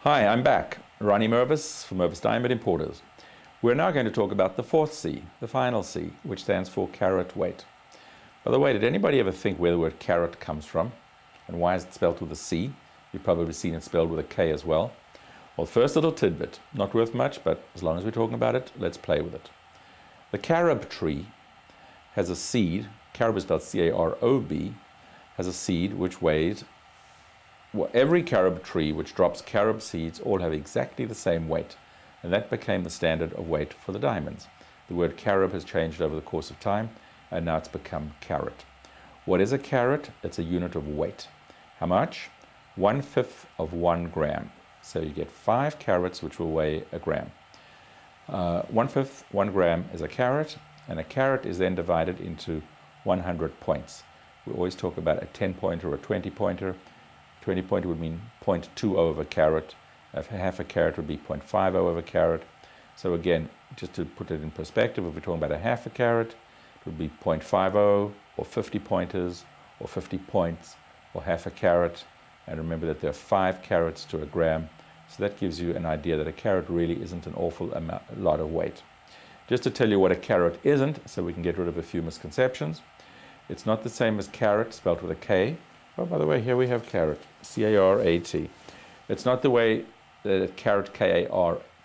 Hi, I'm back. Ronnie Mervis from Mervis Diamond Importers. We're now going to talk about the fourth C, the final C, which stands for carat weight. By the way, did anybody ever think where the word carat comes from? And why is it spelled with a C? You've probably seen it spelled with a K as well. Well, first little tidbit, not worth much, but as long as we're talking about it, let's play with it. The carob tree has a seed, carob is spelled C-A-R-O-B, has a seed which weighs, well, every carob tree which drops carob seeds all have exactly the same weight, and that became the standard of weight for the diamonds. The word carob has changed over the course of time, and now it's become carat. What is a carat? It's a unit of weight. How much? 1/5 of 1 gram. So you get 5 carats, which will weigh a gram. 1/5, 1 gram is a carat, and a carat is then divided into 100 points. We always talk about a 10-pointer or a 20-pointer. 20-pointer would mean 0.20 of a carat. Half a carat would be 0.50 of a carat. So again, just to put it in perspective, if we're talking about a half a carat, it would be 0.50 or 50 pointers or 50 points or half a carat. And remember that there are 5 carats to a gram. So that gives you an idea that a carat really isn't an awful lot of weight. Just to tell you what a carat isn't, so we can get rid of a few misconceptions. It's not the same as carat, spelled with a K. Oh, by the way, here we have carat, C-A-R-A-T. It's not the way that carat,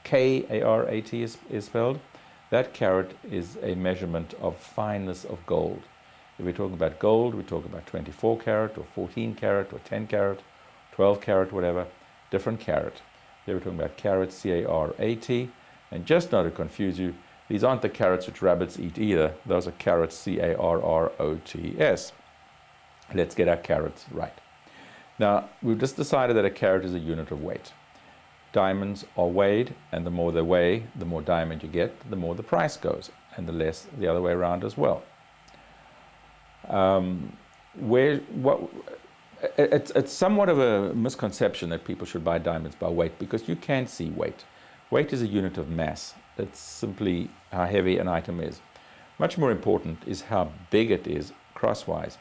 K-A-R-A-T is spelled. That carat is a measurement of fineness of gold. If we're talking about gold, we talk about 24 carat or 14 carat or 10 carat, 12 carat, whatever, different carat. Here we're talking about carat, C-A-R-A-T. And just not to confuse you, these aren't the carrots which rabbits eat either. Those are carats, C-A-R-R-O-T-S. Let's get our carats right. Now, we've just decided that a carat is a unit of weight. Diamonds are weighed, and the more they weigh, the more diamond you get, the more the price goes, and the less the other way around as well. It's somewhat of a misconception that people should buy diamonds by weight, because you can see weight. Weight is a unit of mass. It's simply how heavy an item is. Much more important is how big it is crosswise.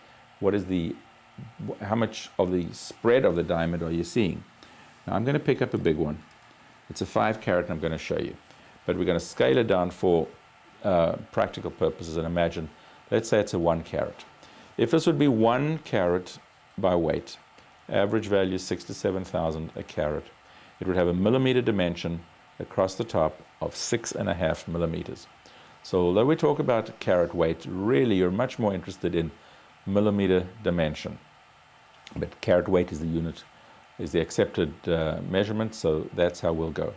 How much of the spread of the diamond are you seeing? Now I'm going to pick up a big one. It's a 5 carat, and I'm going to show you. But we're going to scale it down for practical purposes and imagine, let's say it's a 1 carat. If this would be 1 carat by weight, average value is 6,000 to 7,000 a carat. It would have a millimeter dimension across the top of 6.5 millimeters. So although we talk about carat weight, really you're much more interested in millimeter dimension. But carat weight is the unit, is the accepted measurement, so that's how we'll go.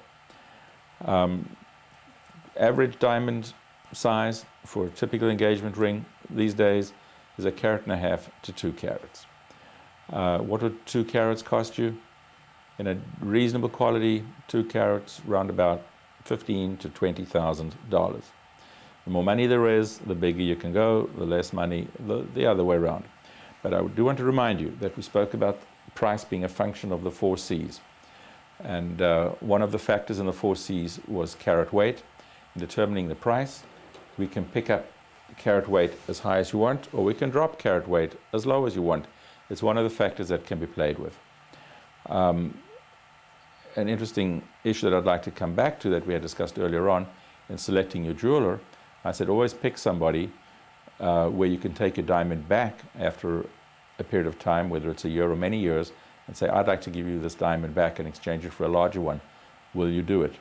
Average diamond size for a typical engagement ring these days is 1.5 carats to 2 carats. What would 2 carats cost you? In a reasonable quality, 2 carats, round about $15,000 to $20,000. The more money there is, the bigger you can go, the less money, the other way around. But I do want to remind you that we spoke about price being a function of the 4 C's. And one of the factors in the 4 C's was carat weight. In determining the price, we can pick up carat weight as high as you want, or we can drop carat weight as low as you want. It's one of the factors that can be played with. An interesting issue that I'd like to come back to that we had discussed earlier on in selecting your jeweler, I said always pick somebody where you can take your diamond back after a period of time, whether it's a year or many years, and say, I'd like to give you this diamond back and exchange it for a larger one. Will you do it?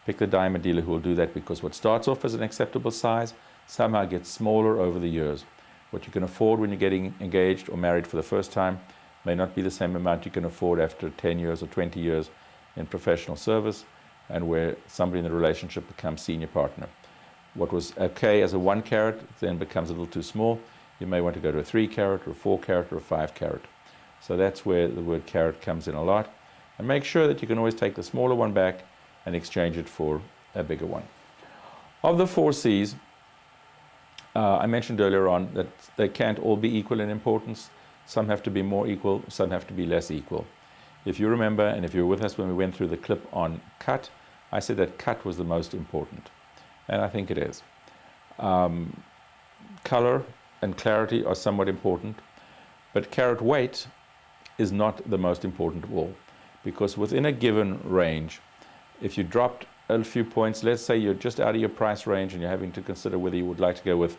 Pick the diamond dealer who will do that, because what starts off as an acceptable size somehow gets smaller over the years. What you can afford when you're getting engaged or married for the first time may not be the same amount you can afford after 10 years or 20 years in professional service, and where somebody in the relationship becomes senior partner. What was okay as a 1 carat then becomes a little too small. You may want to go to a 3 carat or a 4 carat or a 5 carat. So that's where the word carat comes in a lot. And make sure that you can always take the smaller one back and exchange it for a bigger one. Of the 4 C's, I mentioned earlier on that they can't all be equal in importance. Some have to be more equal, some have to be less equal. If you remember, and if you were with us when we went through the clip on cut, I said that cut was the most important. And I think it is. Color and clarity are somewhat important, but carat weight is not the most important of all. because within a given range, if you dropped a few points, let's say you're just out of your price range and you're having to consider whether you would like to go with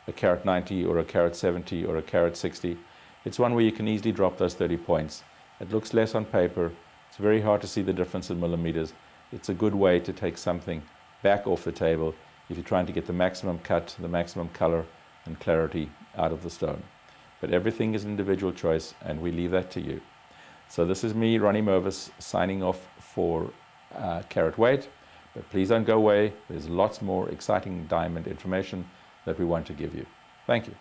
a carat 90 or a carat 70 or a carat 60, it's one where you can easily drop those 30 points. It looks less on paper. It's very hard to see the difference in millimeters. It's a good way to take something back off the table if you're trying to get the maximum cut, the maximum color and clarity out of the stone. But everything is an individual choice, and we leave that to you. So this is me, Ronnie Mervis, signing off for Carat Weight. But please don't go away. There's lots more exciting diamond information that we want to give you. Thank you.